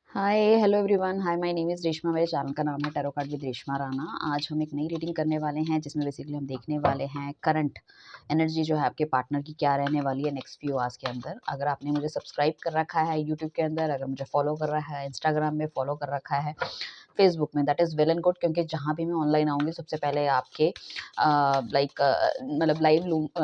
Hi hello everyone. Hi, my name is Reshma. मेरे channel का नाम है tarot card with Reshma Rana. आज हम एक नई रीडिंग करने वाले हैं जिसमें बेसिकली हम देखने वाले हैं करंट एनर्जी जो है आपके पार्टनर की क्या रहने वाली है नेक्स्ट फ्यू आवर्स के अंदर। अगर आपने मुझे सब्सक्राइब कर रखा है यूट्यूब के अंदर, अगर मुझे फॉलो कर रहा है इंस्टाग्राम में, फॉलो कर रखा है फेसबुक में, that is well and good, क्योंकि जहाँ भी मैं ऑनलाइन आऊँगी सबसे पहले आपके मतलब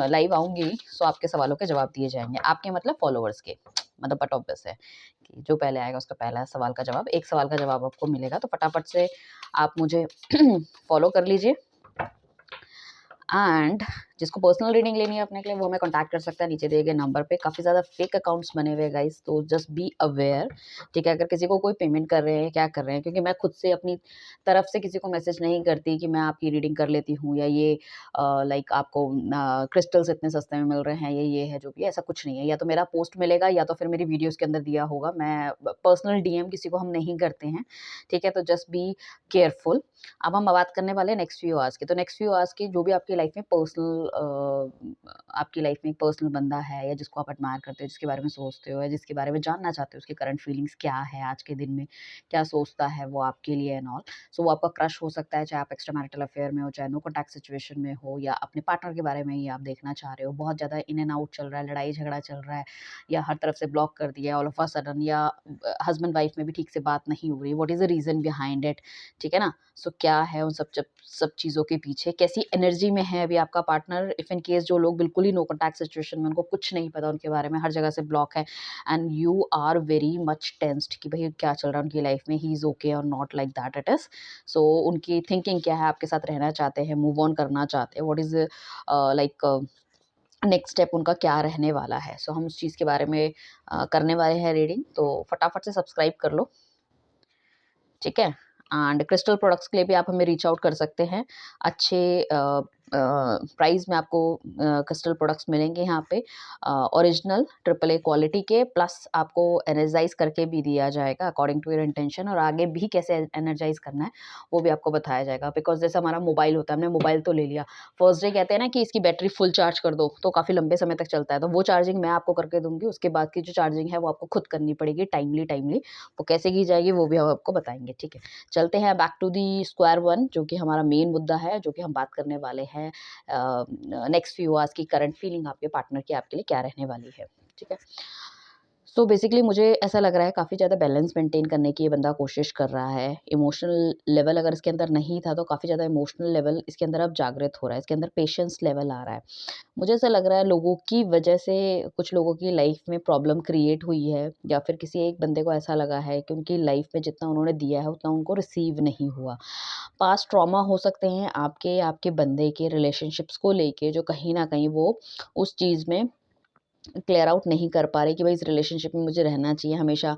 लाइव आऊँगी, सो आपके सवालों के जवाब दिए जाएंगे। आपके मतलब फॉलोअर्स के, मतलब बट ऑब्वियस है कि जो पहले आएगा उसका पहला सवाल का जवाब, एक सवाल का जवाब आपको मिलेगा। तो फटाफट से आप मुझे फॉलो कर लीजिए। एंड जिसको पर्सनल रीडिंग लेनी है अपने के लिए, वो हमें कांटेक्ट कर सकता है नीचे दिए गए नंबर पे। काफ़ी ज़्यादा फेक अकाउंट्स बने हुए गाइस, तो जस्ट बी अवेयर, ठीक है। अगर किसी को कोई पेमेंट कर रहे हैं, क्या कर रहे हैं, क्योंकि मैं खुद से अपनी तरफ से किसी को मैसेज नहीं करती कि मैं आपकी रीडिंग कर लेती हूँ, या ये लाइक आपको क्रिस्टल्स इतने सस्ते में मिल रहे हैं, ये है जो भी है, ऐसा कुछ नहीं है। या तो मेरा पोस्ट मिलेगा या तो फिर मेरी वीडियोज़ के अंदर दिया होगा। मैं पर्सनल डीएम किसी को हम नहीं करते हैं, ठीक है। तो जस्ट बी केयरफुल। अब हम बात करने वाले हैं नेक्स्ट फ्यू आवर्स की। तो नेक्स्ट फ्यू आवर्स की जो भी आपकी लाइफ में आपकी लाइफ में एक पर्सनल बंदा है, या जिसको आप एडमायर करते हो, जिसके बारे में सोचते हो, या जिसके बारे में जानना चाहते हो उसकी करंट फीलिंग्स क्या है, आज के दिन में क्या सोचता है वो आपके लिए एंड ऑल। सो वो आपका क्रश हो सकता है, चाहे आप एक्स्ट्रा मैरिटल अफेयर में हो, चाहे नो कॉन्टैक्ट सिचुएशन में हो, या अपने पार्टनर के बारे में ही आप देखना चाह रहे हो। बहुत ज़्यादा इन एंड आउट चल रहा है, लड़ाई झगड़ा चल रहा है, या हर तरफ से ब्लॉक कर दिया ऑल ऑफ अ सडन, या हस्बैंड वाइफ में भी ठीक से बात नहीं हो रही। What is the reason behind it, ठीक है ना। सो क्या है उन सब चीज़ों के पीछे, कैसी एनर्जी में है अभी आपका पार्टनर। इफ़ इन केस जो लोग बिल्कुल ही नो कॉन्टैक्ट सिचुएशन में, उनको कुछ नहीं पता उनके बारे में, हर जगह से ब्लॉक है, and you are very much tensed कि भाई क्या चल रहा है उनकी लाइफ में, he is okay or not like that it is. So उनकी थिंकिंग क्या है, आपके साथ रहना चाहते हैं, मूव ऑन करना चाहते हैं, what is like next step उनका क्या रहने वाला है। सो हम उस चीज़ के बारे में करने वाले हैं रीडिंग। तो फटाफट से सब्सक्राइब कर लो, ठीक है। एंड क्रिस्टल प्रोडक्ट्स के लिए भी आप हमें रीच आउट कर सकते हैं। अच्छे प्राइस में आपको क्रिस्टल प्रोडक्ट्स मिलेंगे यहाँ पे, ओरिजिनल ट्रिपल ए क्वालिटी के, प्लस आपको एनर्जाइज करके भी दिया जाएगा अकॉर्डिंग टू योर इंटेंशन। और आगे भी कैसे एनर्जाइज करना है वो भी आपको बताया जाएगा। बिकॉज जैसे हमारा मोबाइल होता है, हमने मोबाइल तो ले लिया, फर्स्ट डे कहते हैं ना कि इसकी बैटरी फुल चार्ज कर दो, तो काफ़ी लंबे समय तक चलता है। तो वो चार्जिंग मैं आपको करके दूंगी, उसके बाद की जो चार्जिंग है वो आपको खुद करनी पड़ेगी टाइमली टाइमली। वो कैसे की जाएगी वो भी हम आपको बताएंगे, ठीक है। चलते हैं back to the square one, जो कि हमारा मेन मुद्दा है, जो कि हम बात करने वाले हैं नेक्स्ट फ्यू आवर्स की करंट फीलिंग आपके पार्टनर की आपके लिए क्या रहने वाली है, ठीक है। सो बेसिकली मुझे ऐसा लग रहा है काफ़ी ज़्यादा बैलेंस मेंटेन करने की ये बंदा कोशिश कर रहा है। इमोशनल लेवल अगर इसके अंदर नहीं था, तो काफ़ी ज़्यादा इमोशनल लेवल इसके अंदर अब जागृत हो रहा है, इसके अंदर पेशेंस लेवल आ रहा है। मुझे ऐसा लग रहा है लोगों की वजह से कुछ लोगों की लाइफ में प्रॉब्लम क्रिएट हुई है, या फिर किसी एक बंदे को ऐसा लगा है कि उनकी लाइफ में जितना उन्होंने दिया है उतना उनको रिसीव नहीं हुआ। पास्ट ट्रॉमा हो सकते हैं आपके आपके बंदे के रिलेशनशिप्स को लेके, जो कहीं ना कहीं वो उस चीज़ में क्लियर आउट नहीं कर पा रहे कि भाई इस रिलेशनशिप में मुझे रहना चाहिए हमेशा।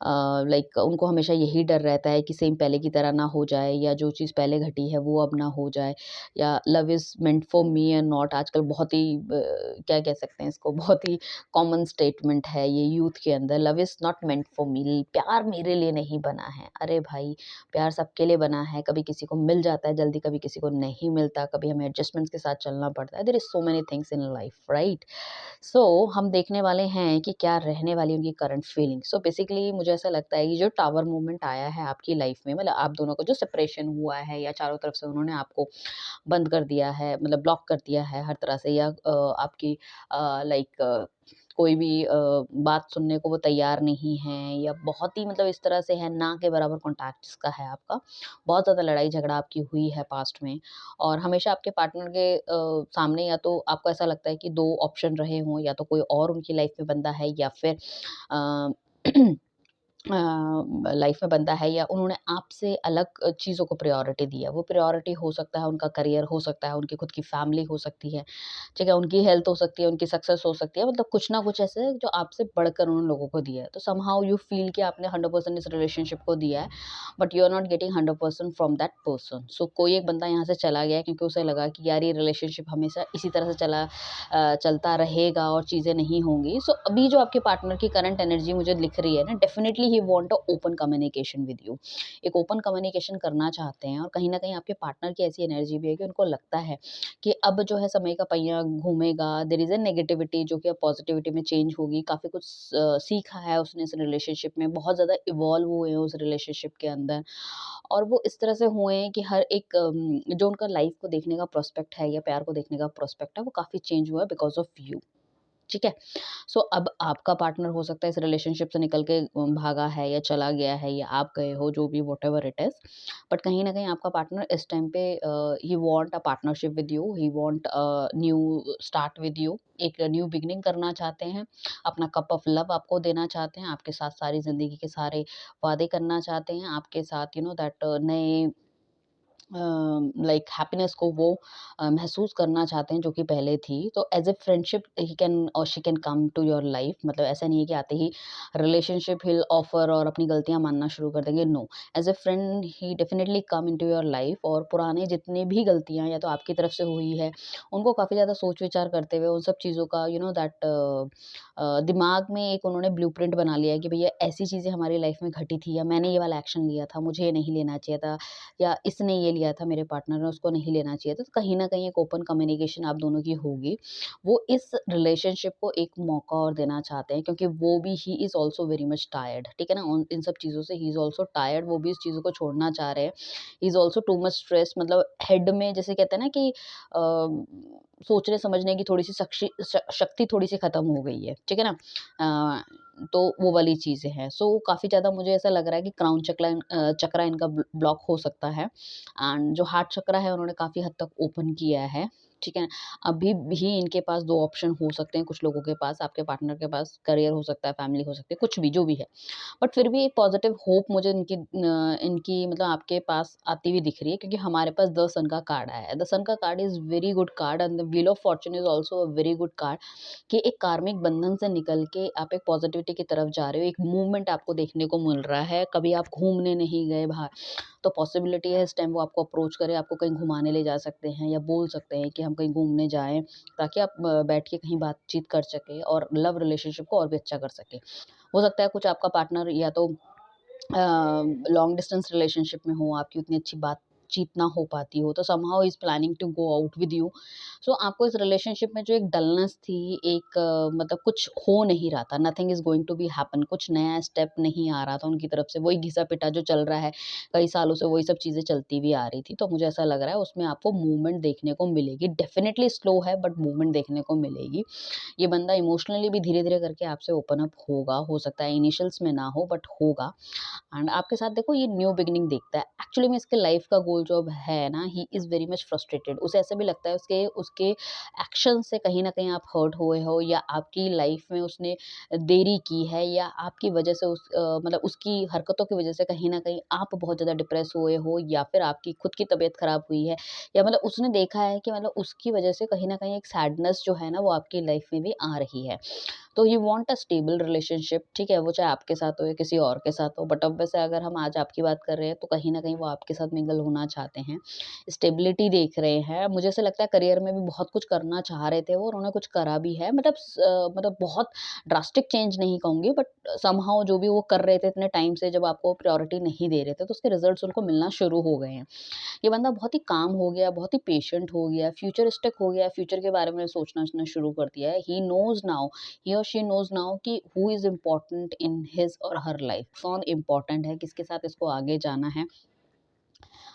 लाइक उनको हमेशा यही डर रहता है कि सेम पहले की तरह ना हो जाए, या जो चीज़ पहले घटी है वो अब ना हो जाए, या love is meant for me and not. आजकल बहुत ही क्या कह सकते हैं इसको, बहुत ही कॉमन स्टेटमेंट है ये यूथ के अंदर, love is not meant for me, प्यार मेरे लिए नहीं बना है। अरे भाई, प्यार सबके लिए बना है। कभी किसी को मिल जाता है जल्दी, कभी किसी को नहीं मिलता, कभी हमें एडजस्टमेंट्स के साथ चलना पड़ता है। There is so many things in life, right. So हम देखने वाले हैं कि क्या रहने वाली उनकी करंट फीलिंग। सो बेसिकली मुझे ऐसा लगता है ये जो टावर मूवमेंट आया है आपकी लाइफ में, मतलब आप दोनों का जो सेपरेशन हुआ है, या चारों तरफ से उन्होंने आपको बंद कर दिया है, मतलब ब्लॉक कर दिया है हर तरह से, या आपकी लाइक कोई भी बात सुनने को वो तैयार नहीं है, या बहुत ही मतलब इस तरह से है, ना के बराबर कॉन्टैक्ट जिसका है आपका। बहुत ज़्यादा लड़ाई झगड़ा आपकी हुई है पास्ट में, और हमेशा आपके पार्टनर के सामने या तो आपको ऐसा लगता है कि 2 ऑप्शन रहे हों, या तो कोई और उनकी लाइफ में बंदा है, या फिर अ, लाइफ में बंदा है, या उन्होंने आपसे अलग चीज़ों को प्रायोरिटी दी है। वो प्रायोरिटी हो सकता है उनका करियर, हो सकता है उनकी खुद की फैमिली हो सकती है, ठीक है? उनकी हेल्थ हो सकती है, उनकी सक्सेस हो सकती है, मतलब कुछ ना कुछ ऐसे जो आपसे बढ़कर उन लोगों को दिया है। तो समहाउ यू फील कि आपने 100% इस रिलेशनशिप को दिया है, but you are not getting 100% from that person. So कोई एक बंदा यहाँ से चला गया क्योंकि उसे लगा कि यार ये रिलेशनशिप हमेशा इसी तरह से चलता रहेगा और चीज़ें नहीं होंगी। सो अभी जो आपके पार्टनर की करंट एनर्जी मुझे दिख रही है ना, definitely he want a open communication with you. एक ओपन कम्युनिकेशन करना चाहते हैं, और कहीं न कहीं आपके पार्टनर की ऐसी एनर्जी भी है कि उनको लगता है कि अब जो है समय का पहिया घूमेगा, देयर इज़ अ नेगेटिविटी जो कि अब पॉजिटिविटी में चेंज होगी। काफ़ी कुछ सीखा है उसने इस रिलेशनशिप में, बहुत ज़्यादा इवॉल्व हुए हैं उस रिलेशनशिप के अंदर, और वो इस तरह से हुए हैं कि हर एक जो उनका लाइफ को देखने का प्रोस्पेक्ट है या प्यार को देखने का प्रोस्पेक्ट है, वो काफ़ी चेंज हुआ है बिकॉज़ ऑफ यू। ठीक है? सो अब आपका पार्टनर हो सकता है इस रिलेशनशिप से निकल के भागा है या चला गया है या आप गए हो, जो भी व्हाटएवर इट इज़। बट कहीं न कहीं आपका पार्टनर इस टाइम पे he want a partnership with you, he want a new start with you. एक न्यू बिगिनिंग करना चाहते हैं, अपना कप ऑफ लव आपको देना चाहते हैं, आपके साथ सारी ज़िंदगी के सारे वादे करना चाहते हैं, आपके साथ दैट नए लाइक हैप्पीनेस को वो महसूस करना चाहते हैं जो कि पहले थी। तो as a friendship he can or she can come to your life, मतलब ऐसा नहीं है कि आते ही रिलेशनशिप हिल ऑफर और अपनी गलतियाँ मानना शुरू कर देंगे, no. As a friend he definitely come into your life, और पुराने जितने भी गलतियाँ या तो आपकी तरफ से हुई है, उनको काफ़ी ज़्यादा सोच विचार करते हुए उन सब चीज़ों का दैट दिमाग में एक उन्होंने ब्लूप्रिंट बना लिया है कि भैया ऐसी चीज़ें हमारी लाइफ में घटी थी, या मैंने ये वाला एक्शन लिया था, मुझे ये नहीं लेना चाहिए था, या इसने ये लिया था मेरे पार्टनर ने, उसको नहीं लेना चाहिए था। तो कहीं न कहीं एक ओपन कम्युनिकेशन आप दोनों की होगी। वो इस रिलेशनशिप को एक मौका और देना चाहते हैं, क्योंकि वो भी he is also very much tired, ठीक है ना? उन इन सब चीज़ों से ही इज़ ऑल्सो टायर्ड, वो भी इस चीज़ों को छोड़ना चाह रहे हैं। He is also too much stress, मतलब हेड में जैसे कहते हैं ना कि सोचने समझने की थोड़ी-सी शक्ति थोड़ी-सी खत्म हो गई है, ठीक है ना? तो वो वाली चीज़ें हैं। सो काफ़ी ज़्यादा मुझे ऐसा लग रहा है कि क्राउन चक्रा इनका ब्लॉक हो सकता है, एंड जो हार्ट चक्रा है उन्होंने काफ़ी हद तक ओपन किया है, ठीक है? अभी भी इनके पास 2 ऑप्शन हो सकते हैं कुछ लोगों के पास, आपके पार्टनर के पास करियर हो सकता है, फैमिली हो सकती है, कुछ भी, जो भी है। बट फिर भी एक पॉजिटिव होप मुझे इनकी मतलब आपके पास आती हुई दिख रही है, क्योंकि हमारे पास द सन का कार्ड आया है। द सन का card is very good card, and the wheel of Fortune is also a very good card, कि एक कार्मिक बंधन से निकल के आप एक पॉजिटिविटी की तरफ जा रहे हो, एक मूवमेंट आपको देखने को मिल रहा है। कभी आप घूमने नहीं गए बाहर, तो पॉसिबिलिटी है इस टाइम वो आपको अप्रोच करे, आपको कहीं घुमाने ले जा सकते हैं, या बोल सकते हैं कि हम कहीं घूमने जाएँ, ताकि आप बैठ के कहीं बातचीत कर सकें और लव रिलेशनशिप को और भी अच्छा कर सकें। हो सकता है कुछ आपका पार्टनर या तो लॉन्ग डिस्टेंस रिलेशनशिप में हो, आपकी उतनी अच्छी बातचीत ना हो पाती हो, तो somehow he is planning to go out with you. So आपको इस रिलेशनशिप में जो एक डलनेस थी, एक मतलब कुछ हो नहीं रहा था, nothing is going to be happen, कुछ नया स्टेप नहीं आ रहा था उनकी तरफ से, वही घिसा-पिटा जो चल रहा है, कई सालों से वही सब चीज़ें चलती हुई आ रही थी। तो मुझे ऐसा लग रहा है उसमें आपको मूवमेंट देखने को मिलेगी, डेफिनिटली स्लो है बट मूवमेंट देखने को मिलेगी। ये बंदा इमोशनली भी धीरे-धीरे करके आपसे ओपन अप होगा, हो सकता है इनिशियल्स में ना हो बट होगा। एंड आपके साथ देखो ये न्यू बिगिनिंग देखता है। एक्चुअली में इसके लाइफ का गोल जो अब है ना, he is very much frustrated. उसे ऐसा भी लगता है उसके उसके एक्शन से कहीं न कहीं आप हर्ट हुए हो, या आपकी लाइफ में उसने देरी की है, या आपकी वजह से मतलब उसकी हरकतों की वजह से कहीं न कहीं आप बहुत ज़्यादा डिप्रेस हुए हो, या फिर आपकी खुद की तबीयत खराब हुई है, या मतलब उसने देखा है कि मतलब उसकी वजह से कहीं न कहीं एक सैडनेस जो है ना वो आपकी लाइफ में भी आ रही है। तो you want a stable relationship, ठीक है? वो चाहे आपके साथ हो या किसी और के साथ हो, बट अब वैसे अगर हम आज आपकी बात कर रहे हैं, तो कहीं न कहीं वो आपके साथ मिंगल होना चाहते हैं। स्टेबिलिटी देख रहे हैं। मुझे ऐसा लगता है करियर में भी बहुत कुछ करना चाह रहे थे वो, और उन्होंने कुछ करा भी है। मतलब बहुत ड्रास्टिक चेंज नहीं कहूँगी, बट समहाउ जो भी वो कर रहे थे इतने टाइम से, जब आपको प्रायोरिटी नहीं दे रहे थे, तो उसके रिजल्ट्स उनको मिलना शुरू हो गए हैं। ये बंदा बहुत ही काम हो गया, बहुत ही पेशेंट हो गया, फ्यूचरिस्टिक हो गया, फ्यूचर के बारे में सोचना शुरू कर दिया है। ही नोज़ नाउ, ही और शी नोज़ नाउ कि who is important in his और हर लाइफ। कौन इम्पोर्टेंट है, किसके साथ इसको आगे जाना है।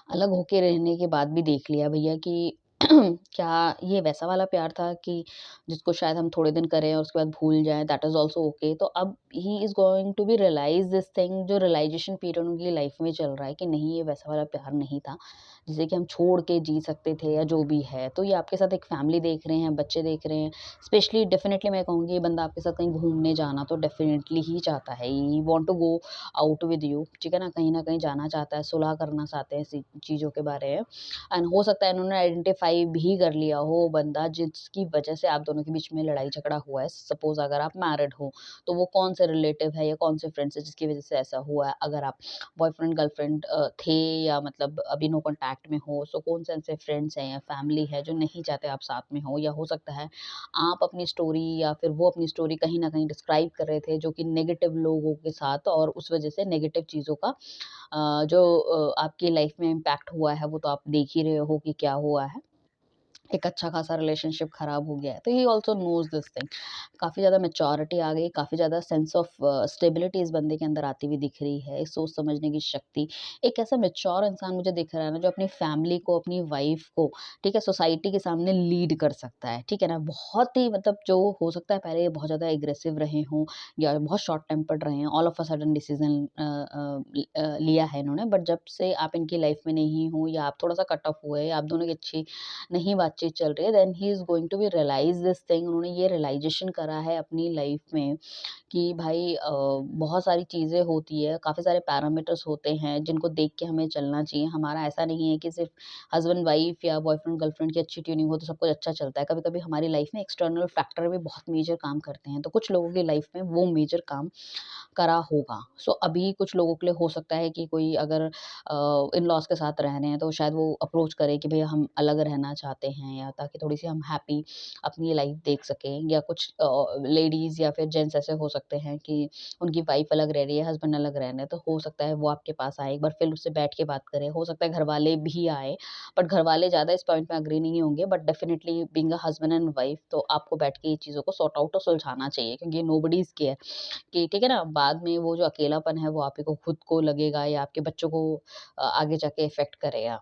अलग होके रहने के बाद भी देख लिया भैया कि क्या ये वैसा वाला प्यार था कि जिसको शायद हम थोड़े दिन करें और उसके बाद भूल जाएँ, दैट इज़ ऑल्सो ओके। तो अब he is going to be realise this thing, जो रियलाइज़ेशन पीरियड उनकी लाइफ में चल रहा है कि नहीं, ये वैसा वाला प्यार नहीं था, जिसे कि हम छोड़ के जी सकते थे, या जो भी है। तो ये आपके साथ एक फैमिली देख रहे हैं, बच्चे देख रहे हैं। स्पेशली डेफ़िनिटली मैं कहूँगी ये बंदा आपके साथ कहीं घूमने जाना तो डेफ़िनिटली ही चाहता है। He want to go out with you, ठीक है ना? कहीं न कहीं जाना चाहता है, सुलह करना चाहते हैं ऐसी चीज़ों के बारे में। एंड हो सकता है इन्होंने आइडेंटिफ़ाई सुसाइड भी कर लिया हो बंदा जिसकी वजह से आप दोनों के बीच में लड़ाई झगड़ा हुआ है। सपोज़ अगर आप मैरिड हो, तो वो कौन से रिलेटिव है या कौन से फ्रेंड्स है जिसकी वजह से ऐसा हुआ है। अगर आप बॉयफ्रेंड गर्लफ्रेंड थे या मतलब अभी नो कॉन्टैक्ट में हो, सो कौन से ऐसे फ्रेंड्स हैं या फैमिली है जो नहीं चाहते आप साथ में हो, या हो सकता है आप अपनी स्टोरी या फिर वो अपनी स्टोरी कहीं न कहीं डिस्क्राइब कर रहे थे जो कि नेगेटिव लोगों के साथ, और उस वजह से नेगेटिव चीज़ों का जो आपकी लाइफ में इम्पैक्ट हुआ है वो तो आप देख ही रहे हो कि क्या हुआ है। एक अच्छा खासा रिलेशनशिप खराब हो गया है। तो he also knows this thing. काफ़ी ज़्यादा मैच्योरिटी आ गई, काफ़ी ज़्यादा सेंस ऑफ स्टेबिलिटी इस बंदे के अंदर आती हुई दिख रही है, एक सोच समझने की शक्ति। एक ऐसा मैच्योर इंसान मुझे दिख रहा है ना जो अपनी फैमिली को, अपनी वाइफ़ को, ठीक है, सोसाइटी के सामने लीड कर सकता है, ठीक है ना? बहुत ही मतलब जो हो सकता है पहले ये बहुत ज़्यादा एग्रेसिव रहे हों या बहुत शॉर्ट टेम्पर्ड रहे हों, all of a sudden decision लिया है इन्होंने, बट जब से आप इनकी लाइफ़ में नहीं हो या आप थोड़ा-सा कट ऑफ हुए, आप दोनों की अच्छी नहीं बातचीत चल रही है, then he is going to be realise this thing. उन्होंने ये रियलाइज़ेशन करा है अपनी लाइफ़ में कि भाई बहुत सारी चीज़ें होती है, काफ़ी सारे पैरामीटर्स होते हैं जिनको देख के हमें चलना चाहिए। हमारा ऐसा नहीं है कि सिर्फ़ हस्बैंड-वाइफ या बॉयफ्रेंड-गर्लफ्रेंड की अच्छी ट्यूनिंग हो तो सब कुछ अच्छा चलता है। कभी-कभी हमारी लाइफ़ में एक्सटर्नल फैक्टर भी बहुत मेजर काम करते हैं। तो कुछ लोगों की लाइफ़ में वो मेजर काम करा होगा। सो अभी कुछ लोगों के लिए हो सकता है कि कोई अगर इन-लॉज़ के साथ रह रहे हैं तो शायद वो अप्रोच करे कि भैया हम अलग रहना चाहते हैं, या ताकि थोड़ी-सी हम हैप्पी अपनी लाइफ़ देख सकें, या कुछ लेडीज़ या फिर जेंट्स ऐसे हो सकते हैं कि उनकी वाइफ़ अलग रह रही है, हस्बैंड अलग रह रहे हैं, तो हो सकता है वो आपके पास आए, एक बार फिर उससे बैठ के बात करें। हो सकता है घरवाले भी आएँ, बट घरवाले ज़्यादा इस पॉइंट में एग्री नहीं होंगे, but definitely being a husband and wife तो आपको बैठ के ये चीज़ों को सॉर्ट आउट और सुलझाना चाहिए, क्योंकि नोबडीज़ केयर कि ठीक है ना, बाद में वो जो अकेलापन है वो आप ही को खुद को लगेगा या आपके बच्चों को आगे जाके इफ़ेक्ट करेगा।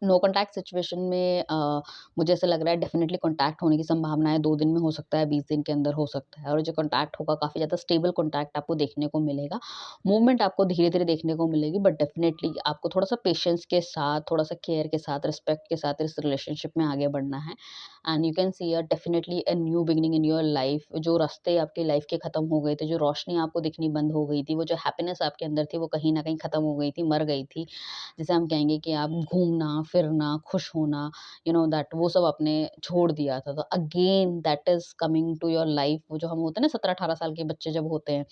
नो कॉन्टैक्ट सिचुएशन में मुझे ऐसा लग रहा है डेफ़िनिटली कॉन्टैक्ट होने की संभावनाएँ 2 दिन में हो सकता है, 20 दिन के अंदर हो सकता है, और जो कॉन्टैक्ट होगा काफ़ी ज़्यादा स्टेबल कॉन्टैक्ट आपको देखने को मिलेगा। मूवमेंट आपको धीरे-धीरे देखने को मिलेगी, बट डेफ़िनिटली आपको थोड़ा-सा पेशेंस के साथ, थोड़ा-सा केयर के साथ, रिस्पेक्ट के साथ इस रिलेशनशिप में आगे बढ़ना है, and you can see definitely a new beginning in your life. जो रास्ते आपकी लाइफ़ के खत्म हो गए थे, जो रोशनी आपको दिखनी बंद हो गई थी, वो जो हैप्पीनेस आपके अंदर थी, वो कहीं न कहीं खत्म हो गई थी, मर गई थी। जिसे हम कहेंगे कि आप घूमना, फिरना, खुश होना, यू नो दैट वो सब आपने छोड़ दिया था। तो again that is coming to your life. वो जो हम होते हैं ना 17-18 साल के बच्चे जब होते हैं,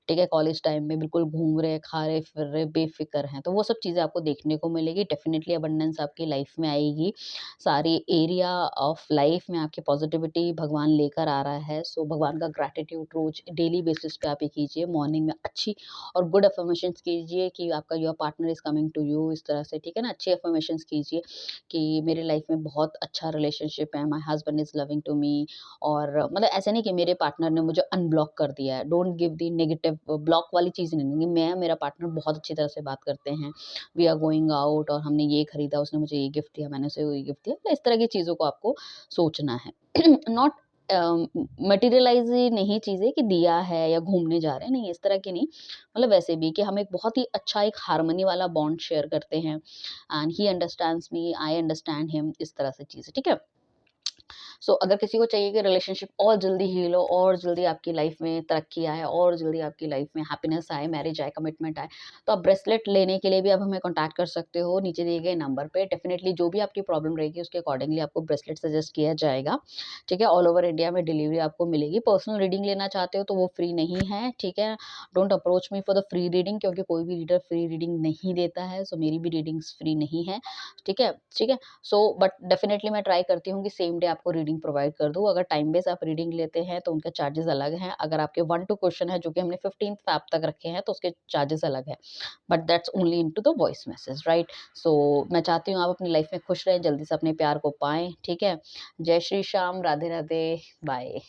ठीक है? कॉलेज टाइम में बिल्कुल घूम रहे, खा रहे, फिर रहे, बेफ़िक्र हैं। तो वो सब चीज़ें आपको देखने को मिलेगी। डेफ़िनिटली अबंडेंस आपकी लाइफ में आएगी। सारी एरिया ऑफ लाइफ में आपकी पॉज़िटिविटी भगवान लेकर आ रहा है। सो भगवान का ग्रैटिट्यूड रोज़ डेली बेसिस पे आप ये कीजिए। मॉर्निंग में अच्छी और गुड अफ़र्मेशंस कीजिए कि आपका your partner is coming to you, इस तरह से, ठीक है ना? अच्छी अफ़र्मेशंस कीजिए कि मेरी लाइफ़ में बहुत अच्छा रिलेशनशिप है, my husband is loving to me, और मतलब ऐसा नहीं कि मेरे पार्टनर ने मुझे अनब्लॉक कर दिया है। Don't give the negative block वाली चीज़ नहीं, मैं मेरा पार्टनर बहुत अच्छी तरह से बात करते हैं। वी आर गोइंग आउट और हमने ये खरीदा, उसने मुझे ये गिफ्ट दिया, मैंने उसे ये गिफ्ट दिया। तो इस तरह की चीज़ों को आपको सोचना है। नॉट मटेरियलाइज़ नहीं चीज़ें कि दिया है या घूमने जा रहे हैं, नहीं इस तरह की नहीं। मतलब वैसे भी कि हम एक बहुत ही अच्छा एक हार्मनी वाला बॉन्ड शेयर करते हैं, and he understands me, I understand him, इस तरह से चीज़ें, ठीक है? सो अगर किसी को चाहिए कि रिलेशनशिप और जल्दी हील हो और जल्दी आपकी लाइफ में तरक्की आए और जल्दी आपकी लाइफ में हैप्पीनेस आए, मैरिज आए, कमिटमेंट आए, तो आप ब्रेसलेट लेने के लिए भी आप हमें कॉन्टैक्ट कर सकते हो नीचे दिए गए नंबर पे। डेफिनिटली जो भी आपकी प्रॉब्लम रहेगी उसके अकॉर्डिंगली आपको ब्रेसलेट सजेस्ट किया जाएगा, ठीक है? ऑल ओवर इंडिया में डिलीवरी आपको मिलेगी। पर्सनल रीडिंग लेना चाहते हो तो वो फ्री नहीं है, ठीक है? Don't approach me for the free reading, क्योंकि कोई भी रीडर फ्री रीडिंग नहीं देता है, सो मेरी भी रीडिंग्स फ्री नहीं है, ठीक है? ठीक है? सो बट डेफिनिटली मैं ट्राई करती हूँ कि सेम डे आपको रीडिंग प्रोवाइड कर दूँ। अगर टाइम बेस आप रीडिंग लेते हैं तो उनके चार्जेज़ अलग हैं। अगर आपके 1-2 क्वेश्चन है जो कि हमने 15th फ़ैब तक रखे हैं तो उसके चार्जेज़ अलग हैं। But that's only into the voice message, right? So मैं चाहती हूँ आप अपनी लाइफ में खुश रहें, जल्दी से अपने प्यार को पाएँ, ठीक है? जय श्री श्याम, राधे-राधे, बाय।